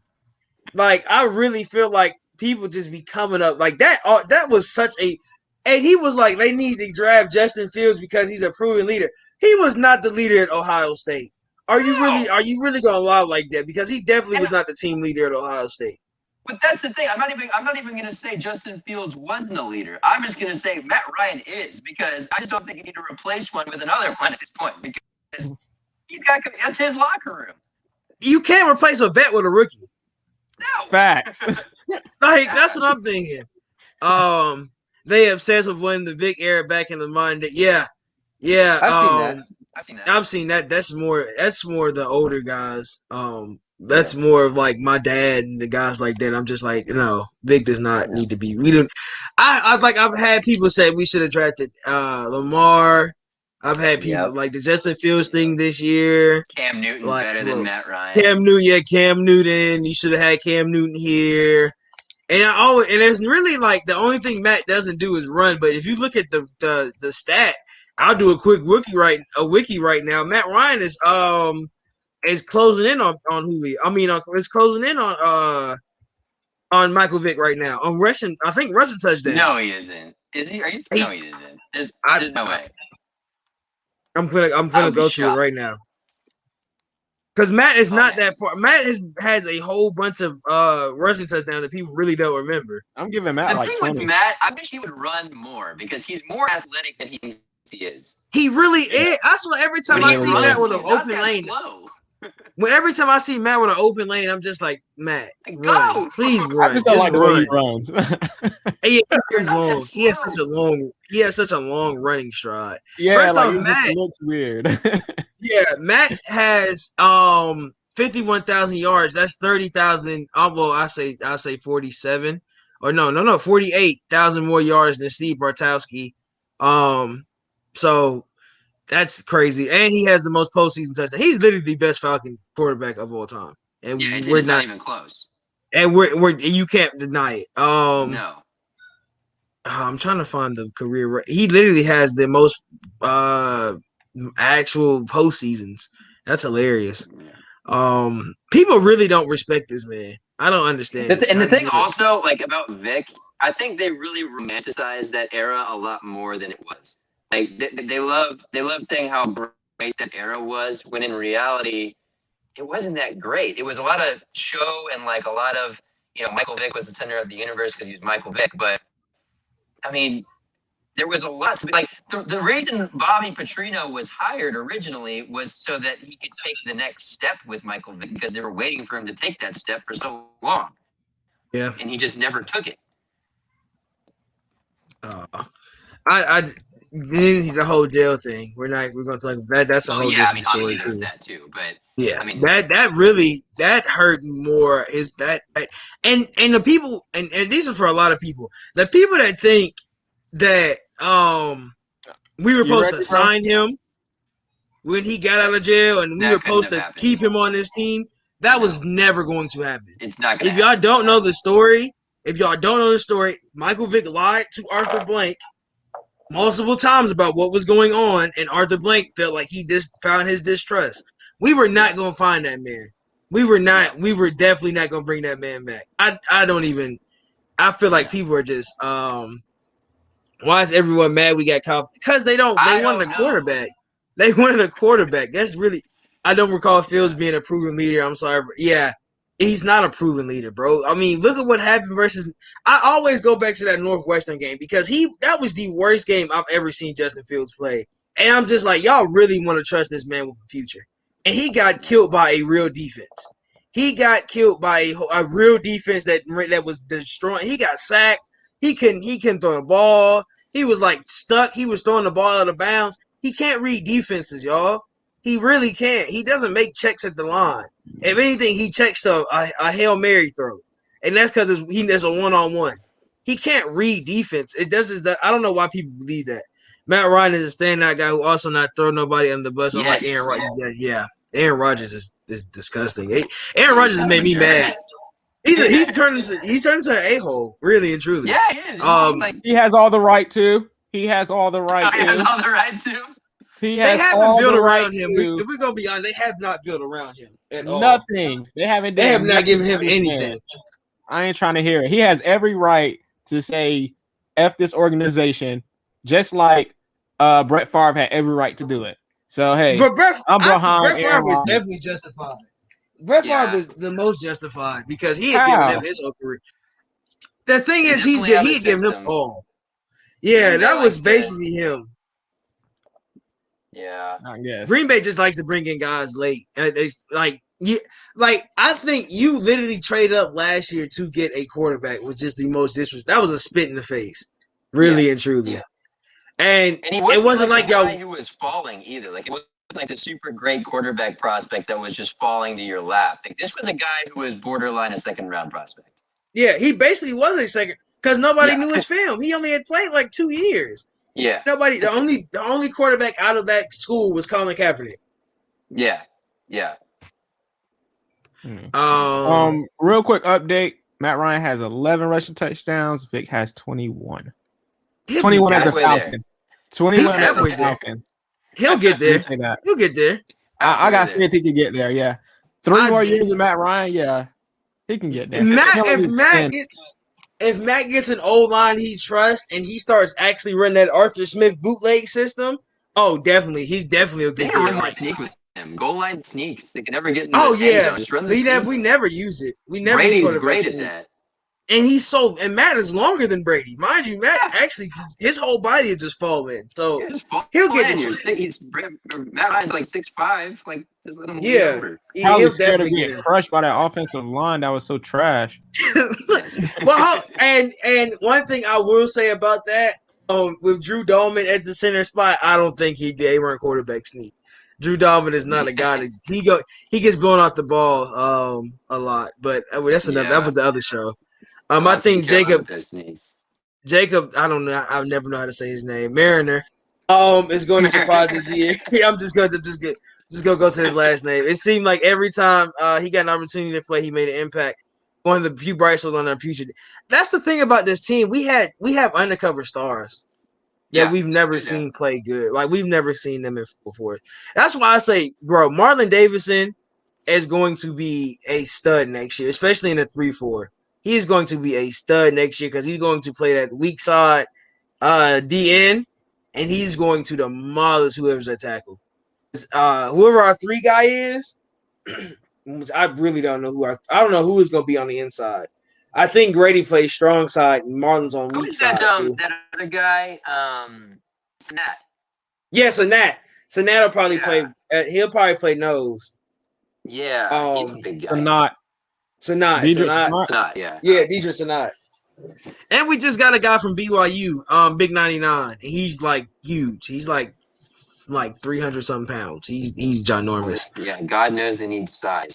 Like I really feel like people just be coming up like that. That was such a, and he was like they need to draft Justin Fields because he's a proven leader. He was not the leader at Ohio State. Are you really gonna lie like that? Because he definitely was not the team leader at Ohio State. But that's the thing. I'm not even going to say Justin Fields wasn't a leader. I'm just going to say Matt Ryan is because I just don't think you need to replace one with another one at this point because that's his locker room. You can't replace a vet with a rookie. No. Facts. Like that's what I'm thinking. They obsessed with winning the Vic era back in the modern day. Yeah. I've seen that. That's more the older guys. That's more of like my dad and the guys like that. I'm just like, no, Vic does not need to be. We didn't. I've had people say we should have drafted Lamar. I've had people like the Justin Fields thing this year. Cam Newton's like, better than Matt Ryan. Cam Newton. You should have had Cam Newton here. And there's really like the only thing Matt doesn't do is run. But if you look at the stat, I'll do a quick wiki right now. Matt Ryan is closing in on Julio. I mean, it's closing in on Michael Vick right now on rushing. I think rushing touchdowns. No, he isn't. Is he? Are you? No, he isn't. There's no way. I'm gonna go to it right now. Because Matt is not that far. Matt has a whole bunch of rushing touchdowns that people really don't remember. I'm giving Matt like 20. With Matt, I wish he would run more because he's more athletic than he thinks he is. He really is. That's why every time I see Matt with an open lane. Every time I see Matt with an open lane, I'm just like, Matt, run. Please run. Just like run. He runs. He has such a long running stride. Yeah, first off, Matt looks weird. Yeah, Matt has 51,000 yards. That's 30,000. Well, I say 47 or no, 48,000 more yards than Steve Bartkowski. So that's crazy, and he has the most postseason touchdowns. He's literally the best Falcon quarterback of all time, and we're not even close. And we're you can't deny it. No. I'm trying to find the career. He literally has the most actual postseasons. That's hilarious. People really don't respect this man. I don't understand. The thing also like about Vic, I think they really romanticized that era a lot more than it was. Like they love saying how great that era was, when in reality, it wasn't that great. It was a lot of show and like a lot of, Michael Vick was the center of the universe because he was Michael Vick. But I mean, there was a lot to be like. The reason Bobby Petrino was hired originally was so that he could take the next step with Michael Vick, because they were waiting for him to take that step for so long. Yeah, and he just never took it. The whole jail thing. We're going to talk about that. That's a whole different story too. That too, but yeah, I mean, that hurt more. Is that and the people and these are for a lot of people. The people that think that we were supposed to sign him when he got out of jail and we were supposed to keep him on this team. That was never going to happen. It's not. If y'all don't know the story, Michael Vick lied to Arthur Blank multiple times about what was going on, and Arthur Blank felt like he found his distrust. We were not going to find that man. We were definitely not going to bring that man back. I feel like people are just, why is everyone mad we got caught? Because they wanted a quarterback. They wanted a quarterback. That's really, I don't recall Fields being a proven leader. I'm sorry. He's not a proven leader, bro. I mean, look at what happened versus. I always go back to that Northwestern game because that was the worst game I've ever seen Justin Fields play, and I'm just like, y'all really want to trust this man with the future? And he got killed by a real defense. He got killed by a real defense that was destroying. He got sacked. He couldn't throw the ball. He was like stuck. He was throwing the ball out of bounds. He can't read defenses, y'all. He really can't. He doesn't make checks at the line. If anything, he checks a Hail Mary throw. And that's because there's a one-on-one. He can't read defense. I don't know why people believe that. Matt Ryan is a standout guy who also not throw nobody under the bus. I'm like Aaron Rodgers. Yeah. Aaron Rodgers is disgusting. Aaron Rodgers has made me mad. He's turned into an a-hole, really and truly. Yeah, he is. He has all the right to. He has all the right to. They haven't built around him. If we're gonna be honest, they have not built around him at all. Nothing. They haven't. They have not given him anything. I ain't trying to hear it. He has every right to say "F this organization," just like Brett Favre had every right to do it. So hey, I'm behind. Brett Favre was definitely justified. Brett Favre was the most justified because he had given them his whole career. The thing is, he had given him all. Yeah, that was basically him. Yeah, I guess Green Bay just likes to bring in guys late. I think you literally traded up last year to get a quarterback, was just the most disrespectful. That was a spit in the face, really and truly. Yeah. And it wasn't like y'all who was falling either. Like it wasn't like the super great quarterback prospect that was just falling to your lap. Like this was a guy who was borderline a second round prospect. Yeah, he basically was a second because nobody knew his film. He only had played like 2 years. Yeah. Nobody. The only quarterback out of that school was Colin Kaepernick. Yeah. Yeah. Real quick update. Matt Ryan has 11 rushing touchdowns. Vic has 21. 21 as a Falcon. 21 as a Falcon. He'll get there. He'll get there. I got faith he can get there. Yeah. 3 more years of Matt Ryan. Yeah. He can get there. If Matt gets an O-line he trusts and he starts actually running that Arthur Smith bootleg system, definitely. He definitely will get there. Like, sneak with him. Goal line sneaks. They can never get in the end zone. Just run the we never use it. We never Brady's great at that. And Matt is longer than Brady. Mind you, Matt actually, his whole body is just falling. So he'll get it. Matt Ryan's like 6'5". Like, just let him he'll definitely get crushed by that offensive line that was so trash. Well, and one thing I will say about that, with Drew Dalman at the center spot, I don't think they run quarterback sneak. Drew Dalman is not a guy that he gets blown off the ball a lot. But that's another. That was the other show. I think Jacob, I don't know. I never know how to say his name. Mariner, is going to surprise this year. I'm just going to go say his last name. It seemed like every time he got an opportunity to play, he made an impact. One of the few bright spots on our future. That's the thing about this team. We have undercover stars that we've never seen play good. Like, we've never seen them before. That's why I say, bro, Marlon Davidson is going to be a stud next year, especially in a 3-4. He's going to be a stud next year because he's going to play that weak side DN, and he's going to demolish whoever's at tackle. Whoever our 3 guy is, I really don't know I don't know who is going to be on the inside. I think Grady plays strong side and Marlon's on weak side too. That other guy, Sanat. Yeah, Sanat will probably play. He'll probably play nose. Yeah, he's a big guy. Sanat. Yeah, Deidre Sanat. And we just got a guy from BYU, Big 99. He's like huge. He's like 300 something pounds. He's ginormous. Yeah, God knows they need size.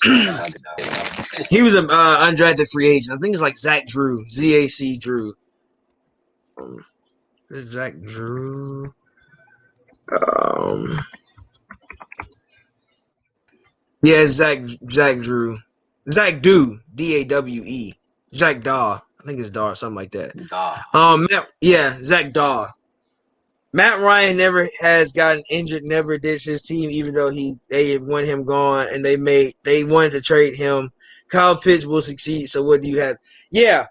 He was an undrafted free agent. I think it's like Zach Drew, ZAC Drew. Zach Drew. Yeah, Zach Drew. Zach Dew, DAWE. Zach Daw. I think it's Daw, something like that. Zach Daw. Matt Ryan never has gotten injured, never did his team, even though they want him gone and they wanted to trade him. Kyle Pitts will succeed. So what do you have? Yeah,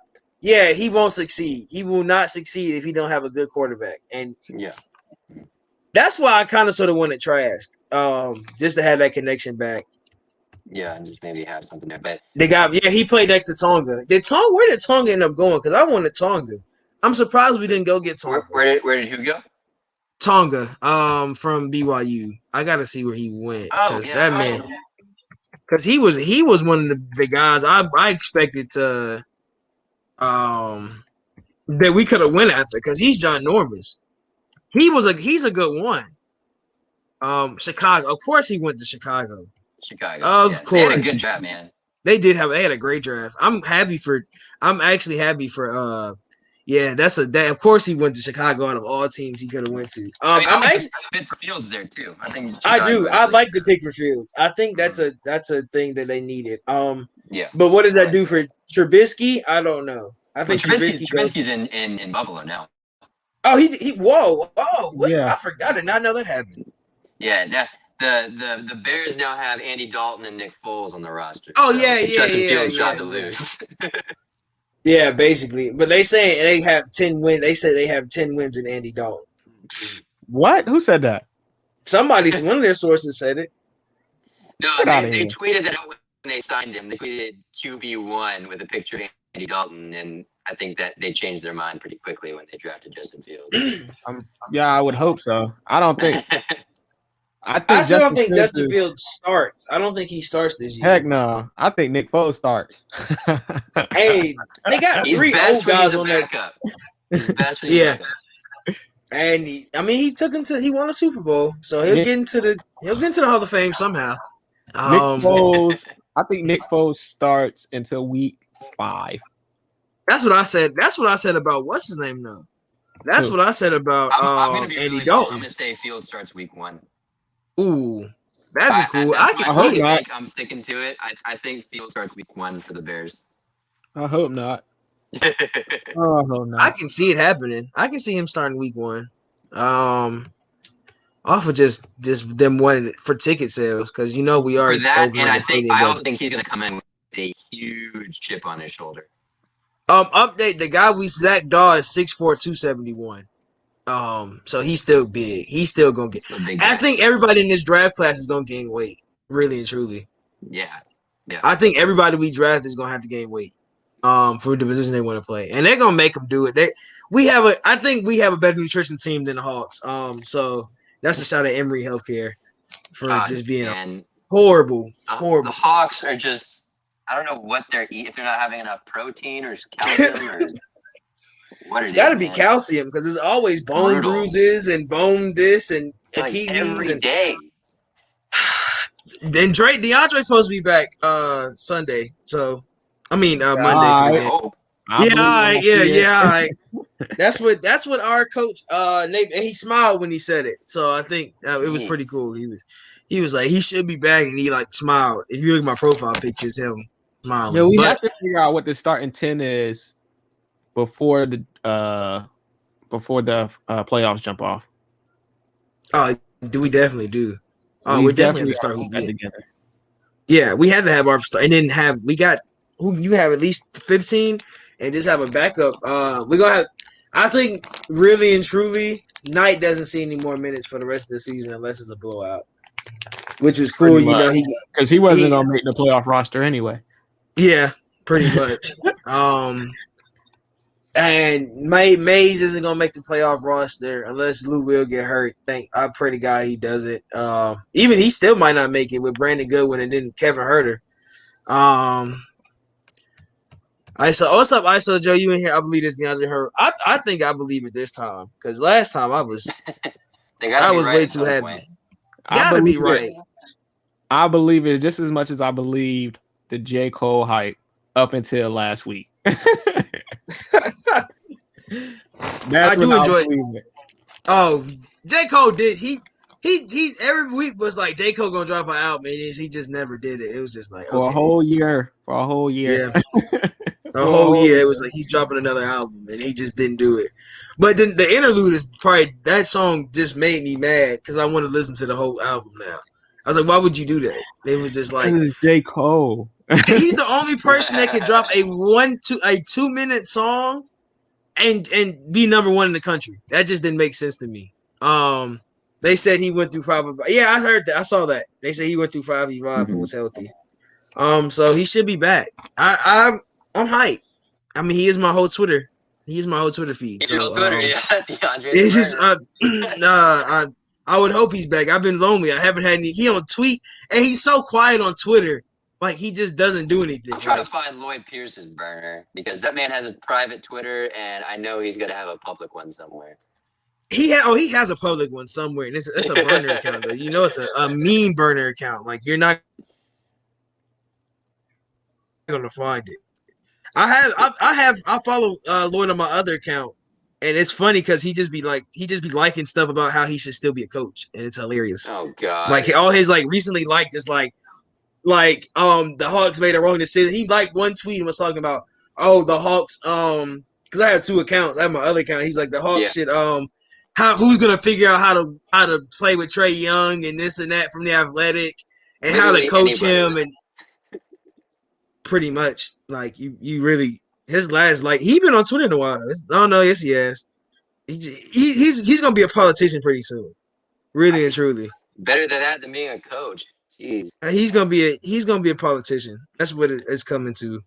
he won't succeed. He will not succeed if he don't have a good quarterback. And that's why I kind of sort of wanted Trask, just to have that connection back. Yeah, and just maybe have something there. But he played next to Tonga. Where did Tonga end up going? Because I wanted Tonga. I'm surprised we didn't go get Tonga. Where did who go? Tonga, from BYU. I gotta see where he went because that man, because he was one of the big guys. I expected to, that we could have went after because he's ginormous. He's a good one. Chicago, of course, he went to Chicago. Of course, they had a good draft, man. They had a great draft. I'm actually happy for of course he went to Chicago out of all teams he could have went to. I'm actually fit for Fields there too. I think I like the pick for Fields. I think that's a thing that they needed. But what does that do for Trubisky? I don't know. I think Trubisky's in Buffalo now. Oh, I forgot. I did not know that happened. Yeah, the Bears now have Andy Dalton and Nick Foles on the roster. Oh, so yeah. Fields' job to lose. Yeah, basically. But they say they have 10 wins. They say they have 10 wins in Andy Dalton. What? Who said that? One of their sources said it. No, they tweeted that when they signed him. They tweeted QB1 with a picture of Andy Dalton, and I think that they changed their mind pretty quickly when they drafted Justin Fields. I would hope so. I still don't think Justin Fields starts. I don't think he starts this year. Heck no. I think Nick Foles starts. Hey, they got 3 old guys on that. He's best when he's backup. And he took him he won a Super Bowl, so he'll get into the Hall of Fame somehow. I think Nick Foles starts until week 5. That's what I said. That's what I said about what's his name though. That's what I said about I'm gonna be Andy really bold. I'm Dalton. gonna say Fields starts week 1. Ooh, that'd be cool. That's I my can hope see it. not. take. I'm sticking to it. I think Fields starts week 1 for the Bears. I hope not. I can see it happening. I can see him starting week 1. Off of just them wanting it for ticket sales because we are For that, opening and the stadium I budget. also think he's gonna come in with a huge chip on his shoulder. Update the guy Zach Daw is 6'4", 271. So he's still big. He's still gonna get. I think everybody in this draft class is gonna gain weight, really and truly. Yeah. I think everybody we draft is gonna have to gain weight, for the position they want to play, and they're gonna make them do it. I think we have a better nutrition team than the Hawks. So that's a shot at Emory Healthcare for just being horrible. The Hawks are just. I don't know what they're eating. If they're not having enough protein or calcium or. It's got to be calcium because there's always bone bruises and bone this and Achilles every day. Then DeAndre's supposed to be back Sunday. So Monday for the game. That's what our coach Nate, and he smiled when he said it. So I think it was pretty cool. He was like he should be back and he like smiled. If you look at my profile pictures, him smiling. Yeah, we have to figure out what the starting 10 is before the playoffs jump off. We definitely do. We're definitely have to start together. Yeah, we had to have our start, and then we got who you have at least 15, and just have a backup. We're gonna have. I think really and truly, Knight doesn't see any more minutes for the rest of the season unless it's a blowout, which was cool. Because he wasn't gonna make the playoff roster anyway. Yeah, pretty much. And Mays isn't gonna make the playoff roster unless Lou will get hurt. I pray to God he does it. Even he still might not make it with Brandon Goodwin and then Kevin Herter. What's up, ISO Joe? You in here? I believe this DeAndre Hurd. I think I believe it this time because last time I was way too happy. Gotta be right. I believe it just as much as I believed the J. Cole hype up until last week. I do enjoy it. Oh, J. Cole did he every week was like J. Cole gonna drop an album and he just never did it. It was just like for a whole year. Yeah. A whole year. It was like he's dropping another album and he just didn't do it. But then the interlude is probably that song just made me mad because I want to listen to the whole album now. I was like, why would you do that? It was just like J. Cole. He's the only person that could drop a 2-minute song and be number one in the country. That just didn't make sense to me. They said he went through 5. Yeah, I heard that. I saw that. They said he went through 5 and was healthy. So he should be back. I'm hyped. I mean, he is my whole Twitter. He's my whole Twitter feed. So it's just I would hope he's back. I've been lonely. I haven't had any. He don't tweet, and he's so quiet on Twitter. Like he just doesn't do anything. I'm trying to find Lloyd Pierce's burner because that man has a private Twitter, and I know he's gonna have a public one somewhere. He has a public one somewhere, and it's a burner account though. You know, it's a mean burner account. Like you're not gonna find it. I follow Lloyd on my other account, and it's funny because he just be liking stuff about how he should still be a coach, and it's hilarious. Oh god! Like all his recently liked is like the Hawks made a wrong decision. He liked one tweet and was talking about the Hawks because I have 2 accounts. I have my other account. He's like the Hawks should who's gonna figure out how to play with Trae Young and this and that from the Athletic and how to coach him and pretty much like you really his last he been on Twitter in a while. Yes he has. He's gonna be a politician pretty soon, really and truly. Better than that than being a coach. Jeez. He's gonna be a politician. That's what it's coming to.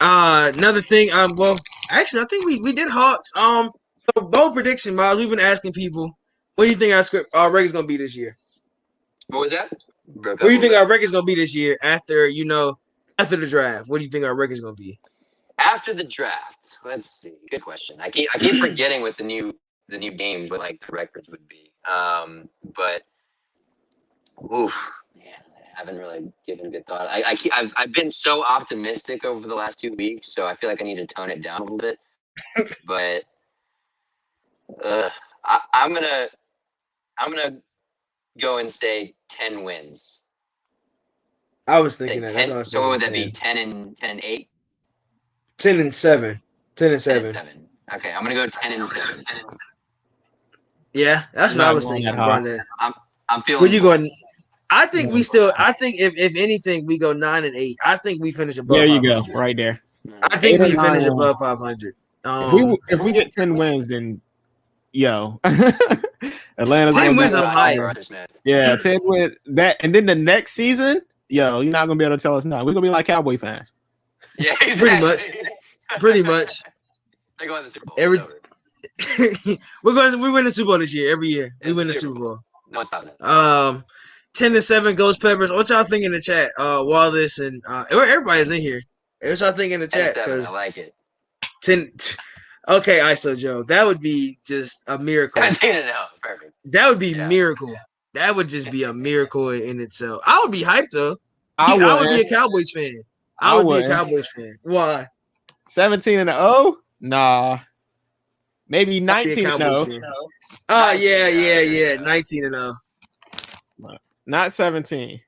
Another thing. Well, actually, I think we did Hawks. So bold prediction, Miles. We've been asking people, what do you think our record's gonna be this year? What was that? What do you think our record's gonna be this year after the draft? What do you think our record's gonna be? After the draft, let's see. Good question. I keep forgetting what the new games, what the records would be. But oof, man, I haven't really given a good thought. I've been so optimistic over the last 2 weeks, so I feel like I need to tone it down a little bit. But I'm gonna go and say 10 wins. I was thinking that. 10, That's what I was so what would thinking. that be? 10 and 8? 10 and 7. 10 and 7. 10 and 7. Okay, I'm gonna go 10 and 7. Yeah, that's what I was thinking. I'm feeling. Where you going? I think we still. I think if anything, we go 9 and 8. I think we finish above. There you 500. go, right there. I think we finish above 500. If we get 10 wins, then Atlanta's 10 wins are higher. Yeah, 10 wins. That and then the next season, you're not gonna be able to tell us now. We're gonna be like Cowboy fans. Yeah, exactly. Pretty much. They're going to the Super Bowl. We win the Super Bowl this year. Every year we win the Super Bowl. No, it's not that. 10 and 7 Ghost Peppers. What y'all think in the chat? Wallace and everybody's in here. What y'all think in the chat? I like it. 10. Okay, ISO Joe. That would be just a miracle. 17-0. Perfect. That would be miracle. That would just be a miracle in itself. I would be hyped though. I would be a Cowboys fan. I would be a Cowboys fan. Why? 17-0? Nah. Maybe 19-0. Oh yeah. 19-0. Not 17.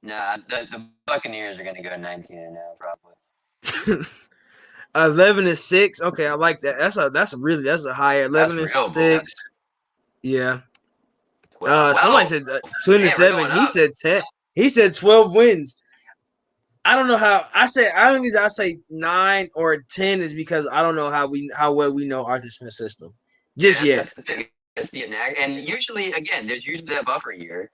Nah, the Buccaneers are gonna go 19-0 probably. 11-6. Okay, I like that. That's a higher 11-6. Yeah. Somebody said 2-7. He said 10. He said 12 wins. I don't know how. I don't think I say 9 or 10 is because I don't know how well we know Arthur Smith's system just yet. That's the thing. I see it now, and usually, again, there's usually that buffer year.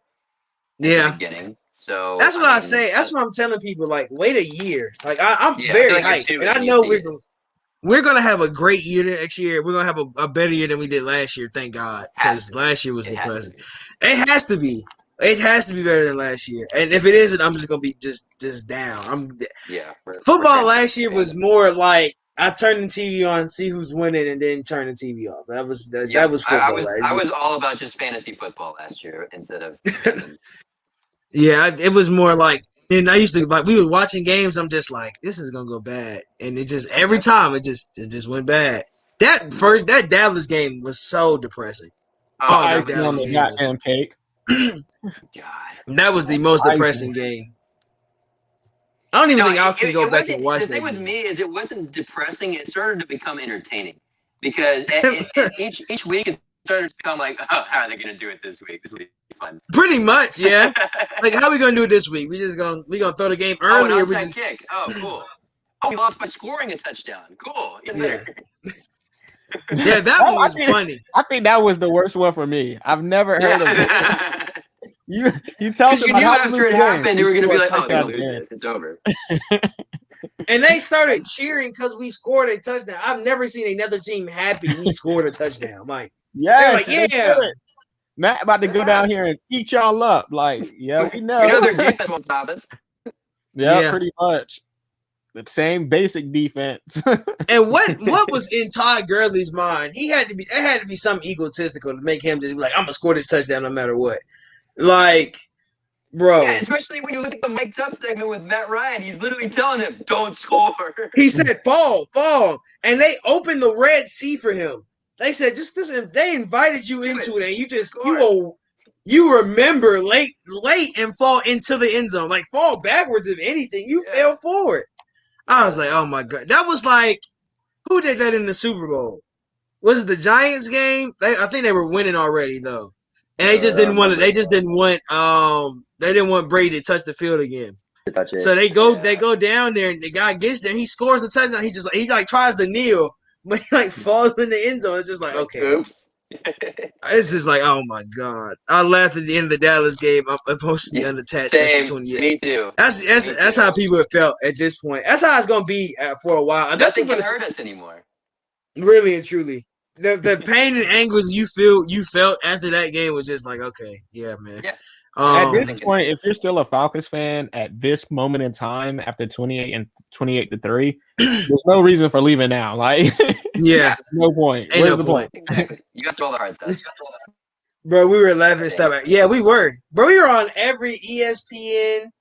Yeah. The beginning. So that's what I say. That's what I'm telling people. Like, wait a year. Like, I'm very hyped, and I know we're gonna have a great year next year. We're gonna have a better year than we did last year. Thank God, because last year was depressing. It has to be. It has to be better than last year. And if it isn't, I'm just gonna be just down. Football last year was more like I turned the TV on, see who's winning, and then turn the TV off. That was football. I was all about just fantasy football last year instead of. Yeah, it was more like. And I used to we were watching games. I'm just like, this is gonna go bad, and it just every time it just went bad. That Dallas game was so depressing. That Dallas game was cake. That was the most depressing game. I don't even think I can go back and watch that. The thing with me is it wasn't depressing. It started to become entertaining because each week it started to become like, oh, how are they going to do it this week? This will be fun. Pretty much, yeah. Like, how are we going to do it this week? We gonna throw the game early? Oh, an onside kick. Oh, cool. Oh, we lost by scoring a touchdown. Cool. Yeah. Yeah, that one was funny. I think that was the worst one for me. I've never heard of it. You tell you knew after it happened, you were going to be like, oh, they're going to lose this. It's over. And they started cheering because we scored a touchdown. I've never seen another team happy we scored a touchdown. Like, yes, like, yeah. Matt about to go down here and eat y'all up. Like, yeah, we know. We know their defense won't stop us. Yeah, pretty much. The same basic defense. And what was in Todd Gurley's mind? It had to be something egotistical to make him just be like, I'm gonna score this touchdown no matter what. Like, bro. Yeah, especially when you look at the mic'd up segment with Matt Ryan, he's literally telling him, "Don't score." He said, "Fall," and they opened the Red Sea for him. They said, "Just this." They invited you into it, and you remember late and fall into the end zone, like fall backwards. If anything, you fell forward. I was like, "Oh my God!" That was like, who did that in the Super Bowl? Was it the Giants game? I think they were winning already though. And they just didn't want it. They just didn't want they didn't want Brady to touch the field again. So they go down there and the guy gets there and he scores the touchdown. He's just he tries to kneel, but he falls in the end zone. It's just like, okay. Oops. It's just like, oh my God. I laughed at the end of the Dallas game. I'm supposed to be unattached at 28. Me too. That's how people have felt at this point. That's how it's gonna be for a while. Nothing can hurt us anymore. Really and truly. The pain and anguish you felt after that game was just like, okay, yeah, man. Yeah. At this point, if you're still a Falcons fan at this moment in time, after 28-3, there's no reason for leaving now. Like, yeah, no point. Ain't no point. Exactly. You got through all the hard stuff. Bro, we were laughing stuff. Yeah, we were. Bro, we were on every ESPN.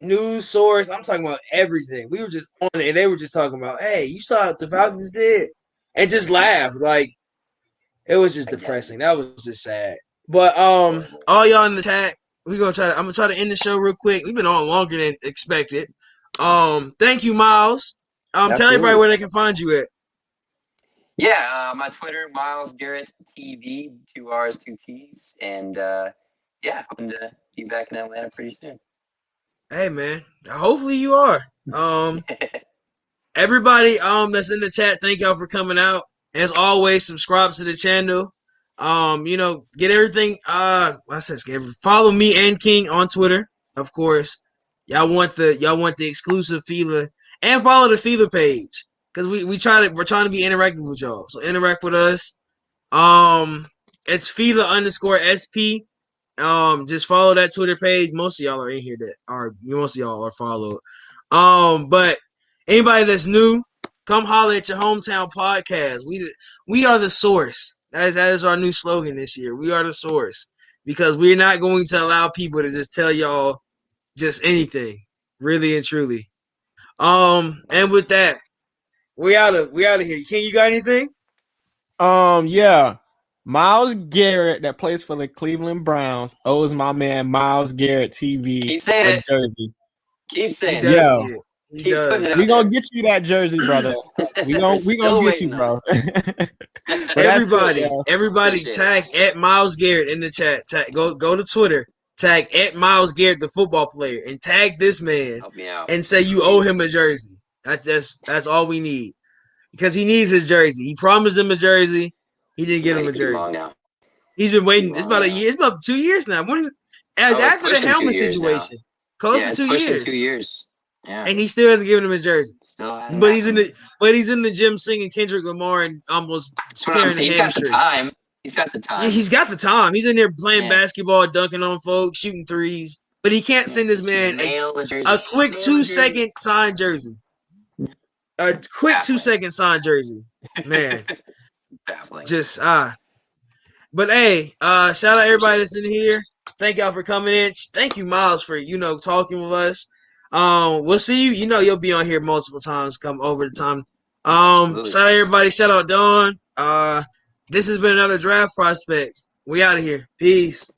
news source. I'm talking about everything. We were just on it, and they were just talking about, hey, you saw what the Falcons did, and just laughed. Like it was just depressing. That was just sad. But all y'all in the chat, I'm gonna try to end the show real quick. We've been on longer than expected. Thank you, Miles. Tell everybody where they can find you at. Yeah, my Twitter, Miles Garrett TV, 2 R's, 2 T's, and yeah, hoping to be back in Atlanta pretty soon. Hey man, hopefully you are. Everybody that's in the chat, thank y'all for coming out. As always, subscribe to the channel. Get everything. Follow me and King on Twitter, of course. Y'all want the exclusive FILA, and follow the FILA page because we're trying to be interactive with y'all. So interact with us. It's FILA_SP. Just follow that Twitter page. Most of y'all are in here most of y'all are followed. But anybody that's new, come holler at your hometown podcast. We are the source. That is our new slogan this year. We are the source because we're not going to allow people to just tell y'all just anything, really and truly. And with that, we out of here. King, you got anything? Yeah. Myles Garrett, that plays for the Cleveland Browns, owes my man Myles Garrett TV a jersey. Keep saying it. Yeah. He does. We gonna get you that jersey, brother. We gonna get you, bro. Everybody tag at Myles Garrett in the chat. Go to Twitter. Tag at Myles Garrett, the football player, and tag this man and say you owe him a jersey. That's all we need because he needs his jersey. He promised him a jersey. He didn't get him a jersey. He's been waiting. It's about a year. It's about 2 years now. After the helmet situation, close to 2 years. 2 years. Yeah. And he still hasn't given him his jersey. But he's in the gym singing Kendrick Lamar and almost tearing his hamstring. He's got the time. Yeah, he's got the time. He's in there playing basketball, dunking on folks, shooting threes. But he can't send this man a quick 2-second signed jersey. A quick 2-second signed jersey. Man. Baffling. But hey, shout out everybody that's in here. Thank y'all for coming in. Thank you, Miles, for talking with us. We'll see you. You'll be on here multiple times. Come over the time. Shout out everybody. Shout out Dawn. This has been another Draft Prospects. We out of here. Peace.